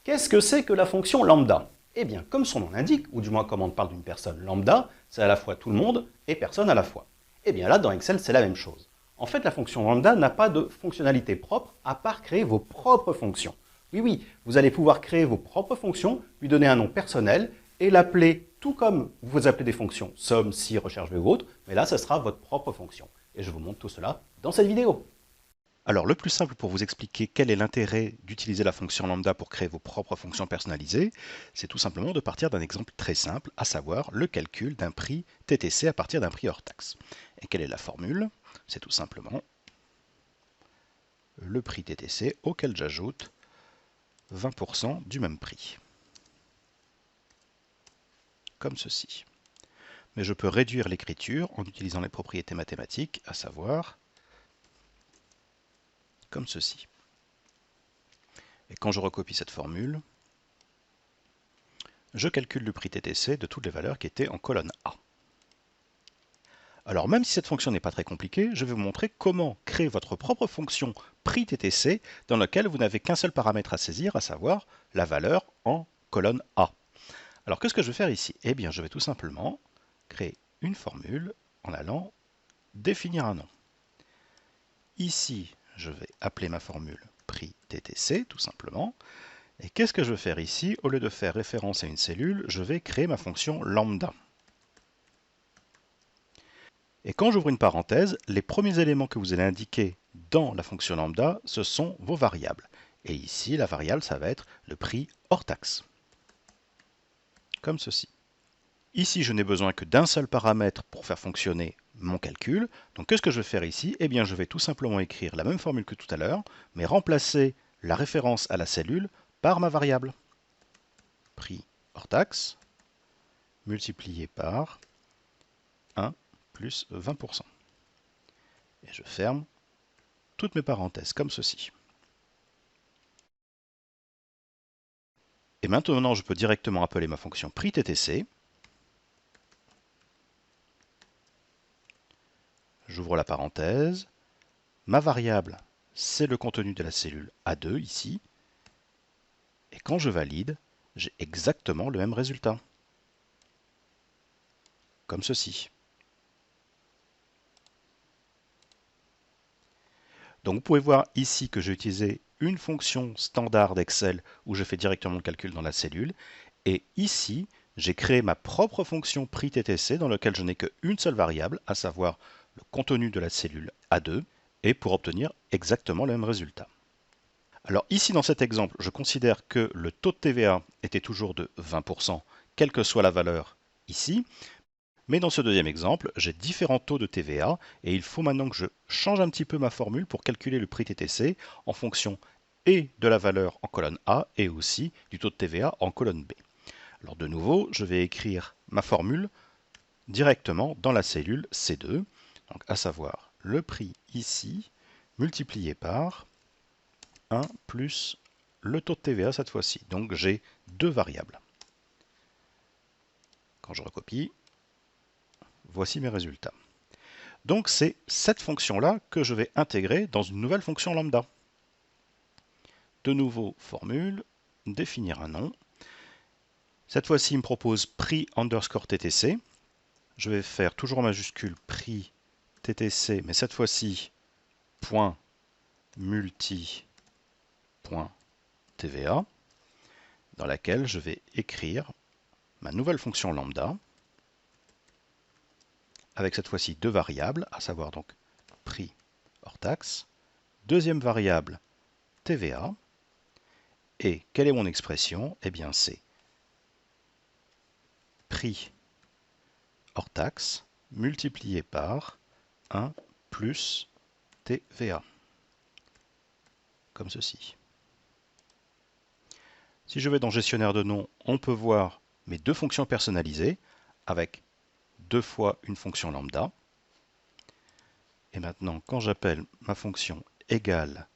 Qu'est-ce que c'est que la fonction lambda? Eh bien, comme son nom l'indique, ou du moins comme on parle d'une personne lambda, c'est à la fois tout le monde et personne à la fois. Eh bien là, dans Excel, c'est la même chose. En fait, la fonction lambda n'a pas de fonctionnalité propre à part créer vos propres fonctions. Oui, oui, vous allez pouvoir créer vos propres fonctions, lui donner un nom personnel et l'appeler tout comme vous appelez des fonctions somme, si, recherche ou autre, mais là, ce sera votre propre fonction. Et je vous montre tout cela dans cette vidéo. Alors le plus simple pour vous expliquer quel est l'intérêt d'utiliser la fonction lambda pour créer vos propres fonctions personnalisées, c'est tout simplement de partir d'un exemple très simple, à savoir le calcul d'un prix TTC à partir d'un prix hors taxe. Et quelle est la formule? C'est tout simplement le prix TTC auquel j'ajoute 20% du même prix, comme ceci. Mais je peux réduire l'écriture en utilisant les propriétés mathématiques, à savoir comme ceci. Et quand je recopie cette formule, je calcule le prix TTC de toutes les valeurs qui étaient en colonne A. Alors même si cette fonction n'est pas très compliquée, je vais vous montrer comment créer votre propre fonction prix TTC dans laquelle vous n'avez qu'un seul paramètre à saisir, à savoir la valeur en colonne A. Alors qu'est-ce que je vais faire ici? Eh bien je vais tout simplement créer une formule en allant définir un nom. Ici, je vais appeler ma formule prix TTC tout simplement. Et qu'est-ce que je vais faire ici? Au lieu de faire référence à une cellule, je vais créer ma fonction lambda. Et quand j'ouvre une parenthèse, les premiers éléments que vous allez indiquer dans la fonction lambda, ce sont vos variables. Et ici, la variable, ça va être le prix hors taxe. Comme ceci. Ici, je n'ai besoin que d'un seul paramètre pour faire fonctionner mon calcul. Donc, qu'est-ce que je vais faire ici? Eh bien, je vais tout simplement écrire la même formule que tout à l'heure, mais remplacer la référence à la cellule par ma variable. Prix hors taxe multiplié par 1 plus 20%. Et je ferme toutes mes parenthèses comme ceci. Et maintenant, je peux directement appeler ma fonction prix TTC. J'ouvre la parenthèse. Ma variable, c'est le contenu de la cellule A2 ici. Et quand je valide, j'ai exactement le même résultat. Comme ceci. Donc vous pouvez voir ici que j'ai utilisé une fonction standard d'Excel où je fais directement le calcul dans la cellule. Et ici, j'ai créé ma propre fonction prix TTC dans laquelle je n'ai qu'une seule variable, à savoir le contenu de la cellule A2, et pour obtenir exactement le même résultat. Alors ici dans cet exemple, je considère que le taux de TVA était toujours de 20%, quelle que soit la valeur ici. Mais dans ce deuxième exemple, j'ai différents taux de TVA et il faut maintenant que je change un petit peu ma formule pour calculer le prix TTC en fonction et de la valeur en colonne A et aussi du taux de TVA en colonne B. Alors de nouveau, je vais écrire ma formule directement dans la cellule C2, donc à savoir le prix ici multiplié par 1 plus le taux de TVA cette fois-ci. Donc j'ai deux variables. Quand je recopie, voici mes résultats. Donc c'est cette fonction-là que je vais intégrer dans une nouvelle fonction lambda. De nouveau, formule, définir un nom. Cette fois-ci, il me propose prix underscore TTC. Je vais faire toujours en majuscule prix TTC, mais cette fois-ci, point multi point TVA, dans laquelle je vais écrire ma nouvelle fonction lambda, avec cette fois-ci deux variables, à savoir donc prix hors taxe, deuxième variable TVA, et quelle est mon expression? Eh bien c'est prix hors taxe multiplié par 1 plus TVA, comme ceci. Si je vais dans gestionnaire de noms, on peut voir mes deux fonctions personnalisées avec deux fois une fonction lambda. Et maintenant, quand j'appelle ma fonction égale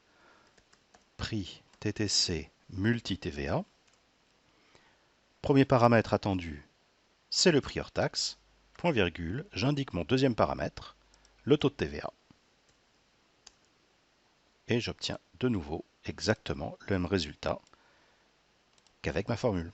prix TTC multi TVA, premier paramètre attendu, c'est le prix hors taxe, point virgule, j'indique mon deuxième paramètre, le taux de TVA. Et j'obtiens de nouveau exactement le même résultat qu'avec ma formule.